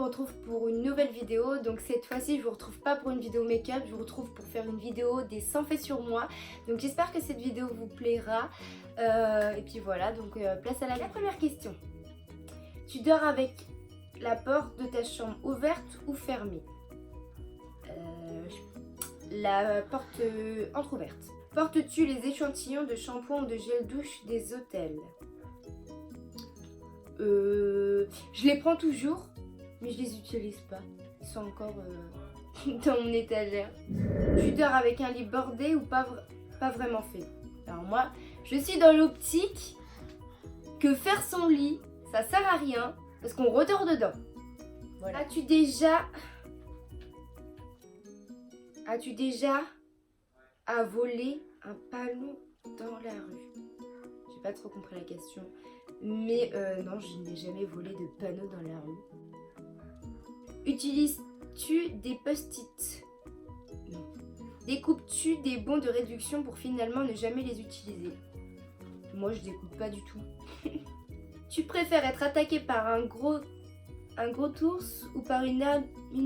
retrouve pour une nouvelle vidéo. Donc cette fois-ci je vous retrouve pas pour une vidéo make-up, je vous retrouve pour faire une vidéo des 100 faits sur moi. Donc j'espère que cette vidéo vous plaira. Et puis voilà, donc place à la première question. Tu dors avec la porte de ta chambre ouverte ou fermée? La porte entrouverte. Portes-tu les échantillons de shampoing ou de gel douche des hôtels? Je les prends toujours, mais je les utilise pas. Ils sont encore dans mon étagère. Tu dors avec un lit bordé ou pas vraiment fait? Alors moi, je suis dans l'optique que faire son lit, ça sert à rien parce qu'on redort dedans. Voilà. As-tu déjà volé un panneau dans la rue? J'ai pas trop compris la question. Mais non, je n'ai jamais volé de panneau dans la rue. Utilises-tu des post-it? Non. Découpes-tu des bons de réduction pour finalement ne jamais les utiliser? Moi, je découpe pas du tout. Tu préfères être attaqué par un gros ours ou par une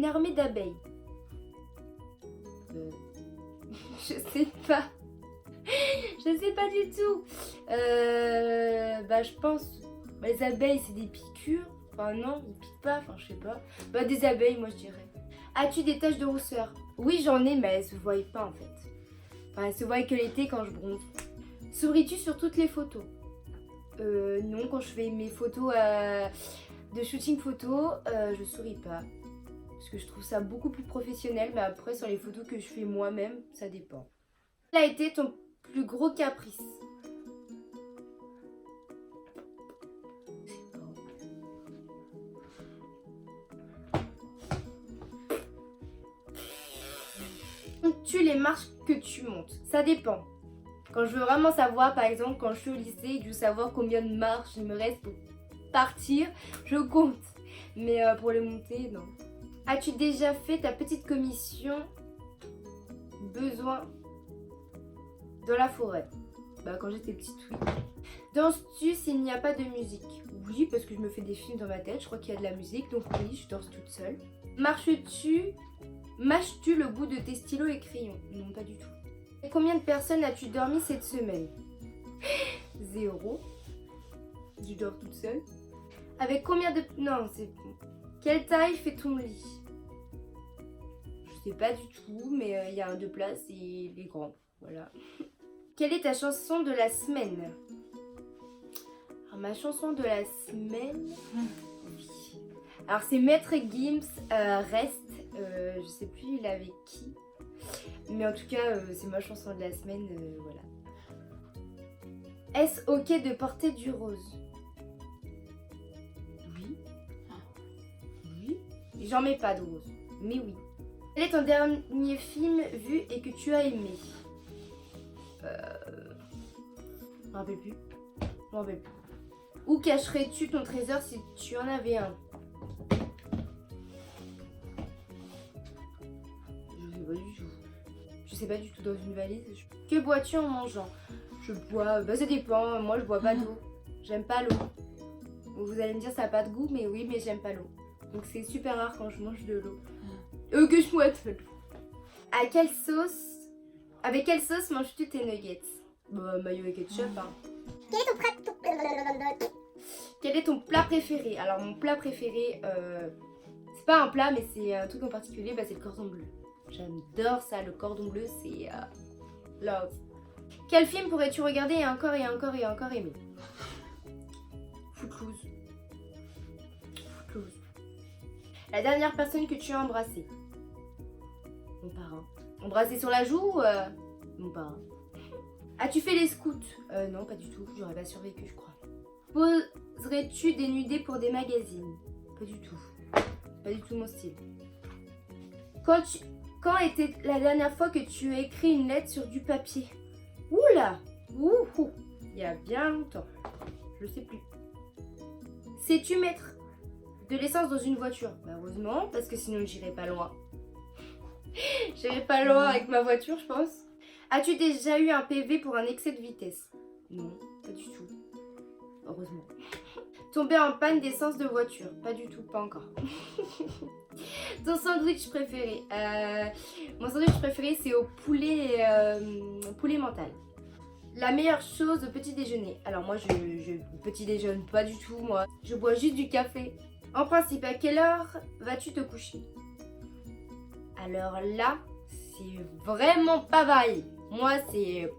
armée d'abeilles? Je sais pas. Je sais pas du tout. Je pense. Les abeilles, c'est des piqûres. Enfin, non, ils piquent pas. Enfin, je sais pas. Des abeilles, moi, je dirais. As-tu des taches de rousseur? Oui, j'en ai, mais elles se voient pas en fait. Enfin, elles se voient que l'été quand je bronze. Souris-tu sur toutes les photos? Non, quand je fais mes photos de shooting photo, je souris pas. Parce que je trouve ça beaucoup plus professionnel. Mais après, sur les photos que je fais moi-même, ça dépend. Quel a été ton plus gros caprice? Comptes-tu les marches que tu montes? Ça dépend. Quand je veux vraiment savoir, par exemple, quand je suis au lycée et que je veux savoir combien de marches il me reste pour partir, je compte. Mais pour les monter, non. As-tu déjà fait ta petite commission besoin dans la forêt? Quand j'étais petite, oui. Danses-tu s'il n'y a pas de musique? Oui, parce que je me fais des films dans ma tête, je crois qu'il y a de la musique, donc oui, je danse toute seule. Mâches-tu le bout de tes stylos et crayons? Non, pas du tout. Et combien de personnes as-tu dormi cette semaine? 0. Je dors toute seule. Avec combien de... Non, c'est bon. Quelle taille fait ton lit? Je sais pas du tout, mais il y a un 2 places et il est grand. Voilà. Quelle est ta chanson de la semaine? Alors, ma chanson de la semaine... Oui. Alors c'est Maître Gims, Reste. Je sais plus il est avec qui. Mais en tout cas, c'est ma chanson de la semaine. Voilà. Est-ce ok de porter du rose? Oui. Oui. J'en mets pas de rose. Mais oui. Quel est ton dernier film vu et que tu as aimé? Je m'en rappelle plus. Où cacherais-tu ton trésor si tu en avais un? Je sais pas du tout, dans une valise. Que bois-tu en mangeant? Je bois, ça dépend, moi je bois pas d'eau. J'aime pas l'eau. Vous allez me dire ça a pas de goût, mais oui, mais j'aime pas l'eau. Donc c'est super rare quand je mange de l'eau. Que je bois de l'eau. Avec quelle sauce manges-tu tes nuggets? Mayo et ketchup, hein. Quel est ton plat préféré? Alors mon plat préféré, c'est pas un plat mais c'est un truc en particulier, c'est le cordon bleu. J'adore ça, le cordon bleu, c'est love. Quel film pourrais-tu regarder et encore aimer? Footloose. La dernière personne que tu as embrassée? Mon parrain. Embrassé sur la joue? Mon parrain. As-tu fait les scouts? Non, pas du tout, j'aurais pas survécu, je crois. Poserais-tu des nudés pour des magazines? Pas du tout. Pas du tout mon style. Quand était la dernière fois que tu as écrit une lettre sur du papier? Oula! Il y a bien longtemps. Je sais plus. Sais-tu mettre de l'essence dans une voiture? Heureusement, parce que sinon j'irai pas loin. J'irai pas loin avec ma voiture, je pense. As-tu déjà eu un PV pour un excès de vitesse? Non, pas du tout. Heureusement. Tomber en panne d'essence de voiture. Pas du tout, pas encore. Ton sandwich préféré. Mon sandwich préféré, c'est au poulet, poulet mental. La meilleure chose au petit déjeuner. Alors moi, je petit déjeune pas du tout, moi. Je bois juste du café. En principe, à quelle heure vas-tu te coucher? Alors là, c'est vraiment pas varié. Moi, c'est...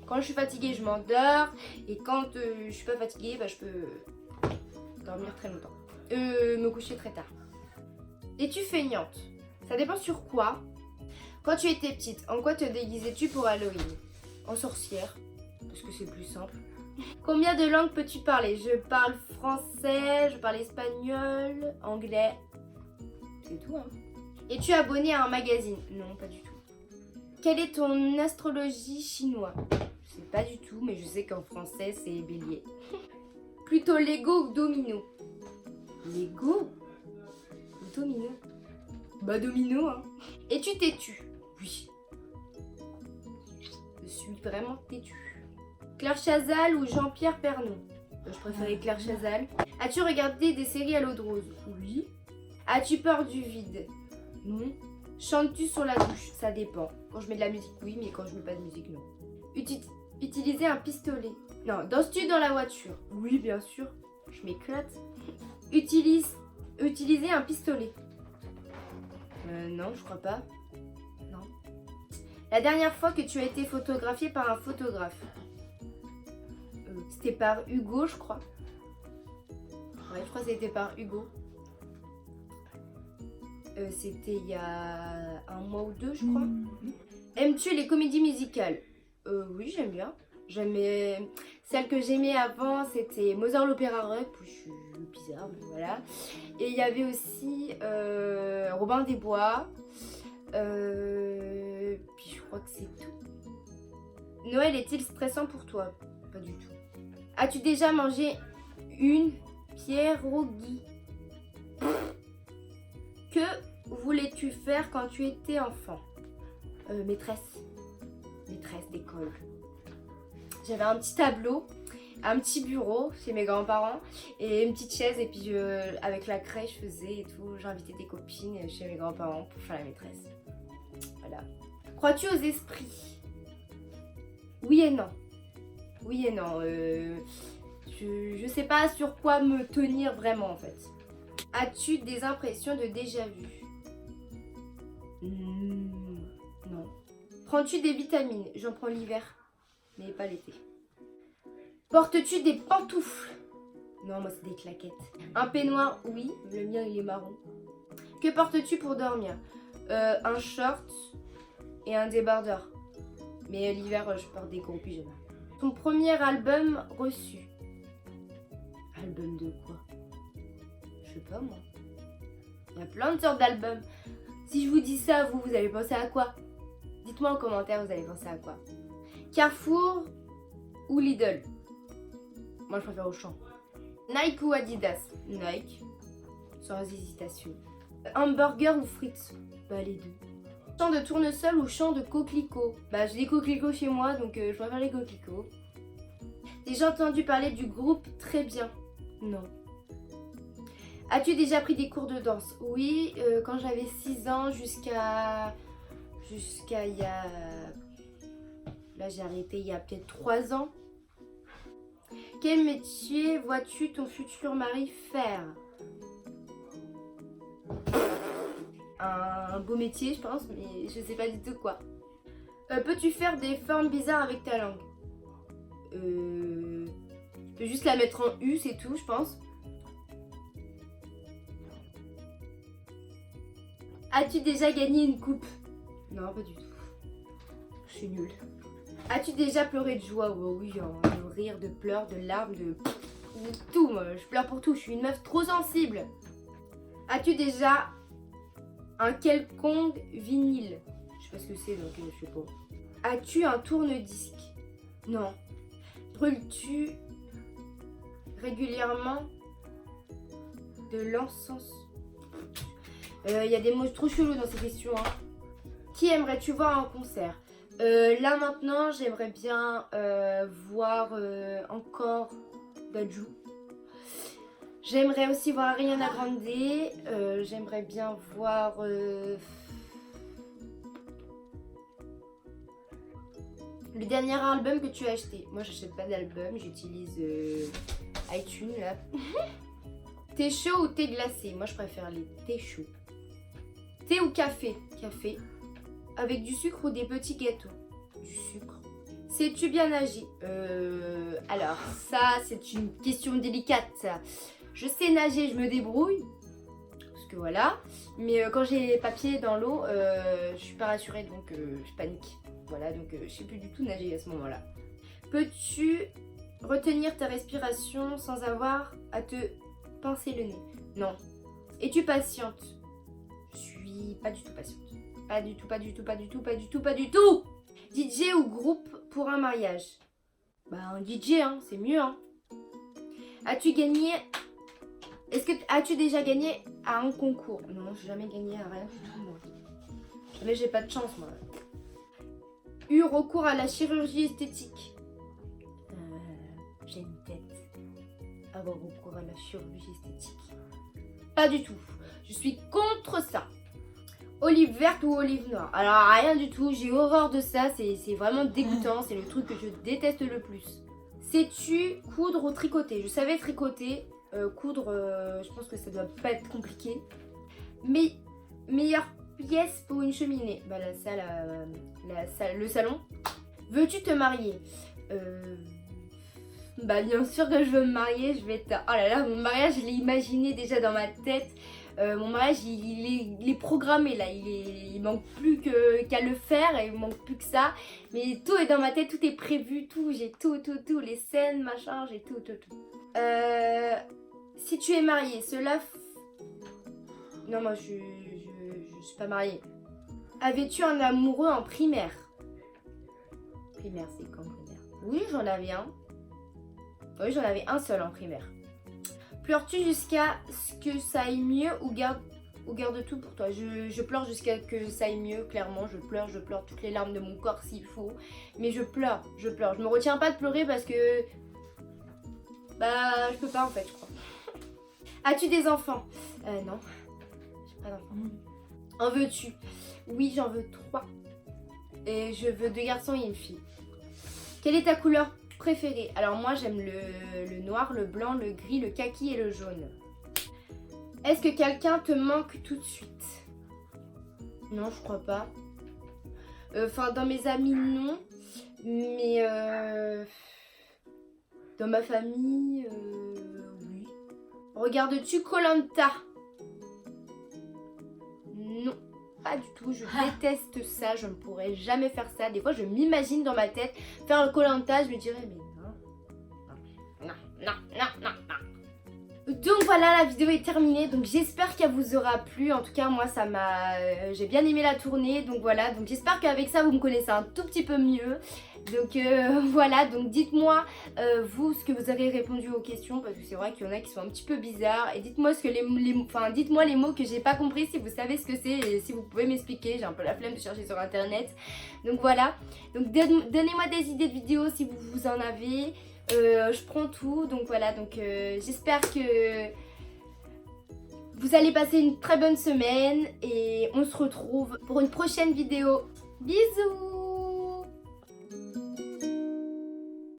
Quand je suis fatiguée, je m'endors. Et quand je suis pas fatiguée, bah, je peux dormir très longtemps. Me coucher très tard. Es-tu feignante? Ça dépend sur quoi. Quand tu étais petite, en quoi te déguisais-tu pour Halloween? En sorcière, parce que c'est plus simple. Combien de langues peux-tu parler? Je parle français, je parle espagnol, anglais. C'est tout, hein. Es-tu abonné à un magazine? Non, pas du tout. Quelle est ton astrologie chinois? Je sais pas du tout, mais je sais qu'en français, c'est bélier. Plutôt Lego ou domino? Lego ou domino? Bah domino, hein. Es-tu têtu? Oui. Je suis vraiment têtu. Claire Chazal ou Jean-Pierre Pernaut? Je préférais Claire Chazal. As-tu regardé des séries à l'eau de rose? Oui. As-tu peur du vide? Non. Chantes-tu sur la douche? Ça dépend. Quand je mets de la musique, oui, mais quand je mets pas de musique, non. Utiliser un pistolet? Non. Danses-tu dans la voiture? Oui, bien sûr. Je m'éclate. Utiliser un pistolet? Non, je crois pas. Non. La dernière fois que tu as été photographiée par un photographe? C'était par Hugo, je crois. Ouais, je crois que c'était par Hugo. C'était il y a un mois ou deux, je crois. Aimes-tu les comédies musicales? Oui, j'aime bien. Celle que j'aimais avant, c'était Mozart l'Opéra Rock. Je suis bizarre, mais voilà. Et il y avait aussi Robin des Bois. Puis je crois que c'est tout. Noël est-il stressant pour toi? Pas du tout. As-tu déjà mangé une pierogi? Que voulais-tu faire quand tu étais enfant? Maîtresse d'école. J'avais un petit tableau, un petit bureau chez mes grands-parents et une petite chaise, et puis avec la craie je faisais et tout. J'invitais des copines chez mes grands-parents pour faire la maîtresse. Voilà. Crois-tu aux esprits? Oui et non. Oui et non. Je sais pas sur quoi me tenir vraiment en fait. As-tu des impressions de déjà-vu? Non. Prends-tu des vitamines? J'en prends l'hiver, mais pas l'été. Portes-tu des pantoufles? Non, moi c'est des claquettes. Un peignoir? Oui, le mien il est marron. Que portes-tu pour dormir? Un short et un débardeur. Mais l'hiver, je porte des gros pyjamas. Ton premier album reçu? Album de quoi? Je sais pas moi. Il y a plein de sortes d'albums. Si je vous dis ça, vous allez penser à quoi? Dites-moi en commentaire, vous allez penser à quoi? Carrefour ou Lidl? Moi je préfère Auchan. Nike ou Adidas? Nike, sans hésitation. Hamburger ou frites? Bah les deux. Champ de tournesol ou champ de coquelicot? Bah j'ai des coquelicots chez moi, donc je préfère les coquelicots. Déjà entendu parler du groupe Très Bien? Non. As-tu déjà pris des cours de danse? Oui, quand j'avais 6 ans jusqu'à il y a... Là j'ai arrêté il y a peut-être 3 ans. Quel métier vois-tu ton futur mari faire? Un beau métier je pense, mais je sais pas du tout quoi. Peux-tu faire des formes bizarres avec ta langue? Je peux juste la mettre en U, c'est tout je pense. As-tu déjà gagné une coupe? Non, pas du tout. Je suis nulle. As-tu déjà pleuré de joie? Oh, oui, de rire, de pleurs, de larmes, de tout. Moi. Je pleure pour tout. Je suis une meuf trop sensible. As-tu déjà un quelconque vinyle? Je sais pas ce que c'est, donc je sais pas. As-tu un tourne-disque? Non. Brûles-tu régulièrement de l'encens? Y a des mots trop chelous dans ces questions. Hein. Qui aimerais-tu voir en concert? Là maintenant, j'aimerais bien voir encore Dadju. J'aimerais aussi voir Ariana Grande. J'aimerais bien voir... le dernier album que tu as acheté. Moi, j'achète pas d'album, j'utilise iTunes là. Thé chaud ou thé glacé? Moi, je préfère les thés chauds. Thé ou café? Café. Avec du sucre ou des petits gâteaux? Du sucre. Sais-tu bien nager? Alors, ça, c'est une question délicate. Je sais nager, je me débrouille. Parce que voilà. Mais quand j'ai les papiers dans l'eau, je suis pas rassurée, donc je panique. Voilà, donc je sais plus du tout nager à ce moment-là. Peux-tu retenir ta respiration sans avoir à te pincer le nez? Non. Es-tu patiente? Je suis pas du tout patiente. Pas du tout, pas du tout, pas du tout, pas du tout, pas du tout. DJ ou groupe pour un mariage? Bah un DJ, hein, c'est mieux, hein. As-tu gagné... As-tu déjà gagné à un concours? Non, j'ai jamais gagné à rien du tout, moi. Jamais, j'ai pas de chance, moi. Eu recours à la chirurgie esthétique? J'ai une tête. Avoir recours à la chirurgie esthétique? Pas du tout. Je suis contre ça. Olive verte ou olive noire? Alors rien du tout, j'ai horreur de ça, c'est vraiment dégoûtant, c'est le truc que je déteste le plus. Sais-tu coudre ou tricoter? Je savais tricoter, coudre, je pense que ça doit pas être compliqué. Mais meilleure pièce pour une cheminée? Bah la salle, le salon. Veux-tu te marier? Bah bien sûr que je veux me marier, je vais être... Oh là là, mon mariage je l'ai imaginé déjà dans ma tête. Mon mariage il est programmé là, il manque plus qu'à le faire et il manque plus que ça. Mais tout est dans ma tête, tout est prévu, tout, j'ai tout, les scènes, machin, j'ai tout. Si tu es mariée, non moi je suis pas mariée. Avais-tu un amoureux en primaire? Primaire c'est quand primaire? Oui j'en avais un. Oui j'en avais un seul en primaire. Pleures-tu jusqu'à ce que ça aille mieux ou garde tout pour toi? Je pleure jusqu'à ce que ça aille mieux, clairement. Je pleure toutes les larmes de mon corps s'il faut. Mais je pleure. Je me retiens pas de pleurer parce que... Bah, je peux pas en fait, je crois. As-tu des enfants? Non. J'ai pas d'enfants. En veux-tu? Oui, j'en veux 3. Et je veux 2 garçons et une fille. Quelle est ta couleur préférée? Alors moi j'aime le noir, le blanc, le gris, le kaki et le jaune. Est-ce que quelqu'un te manque tout de suite? Non, je crois pas. Enfin, dans mes amis, non. Mais dans ma famille, oui. Regardes-tu koh Lanta? Non. Pas du tout, je déteste ça, je ne pourrais jamais faire ça. Des fois je m'imagine dans ma tête faire le koh Lanta, je me dirais mais non. Donc voilà, la vidéo est terminée, donc j'espère qu'elle vous aura plu. En tout cas moi ça m'a... j'ai bien aimé la tournée, donc voilà. Donc j'espère qu'avec ça vous me connaissez un tout petit peu mieux. Donc voilà, donc dites-moi vous ce que vous avez répondu aux questions, parce que c'est vrai qu'il y en a qui sont un petit peu bizarres. Et dites-moi dites-moi les mots que j'ai pas compris, si vous savez ce que c'est et si vous pouvez m'expliquer. J'ai un peu la flemme de chercher sur internet. Donc voilà, donc donnez-moi des idées de vidéos si vous en avez. Je prends tout, donc voilà, donc j'espère que vous allez passer une très bonne semaine et on se retrouve pour une prochaine vidéo. Bisous!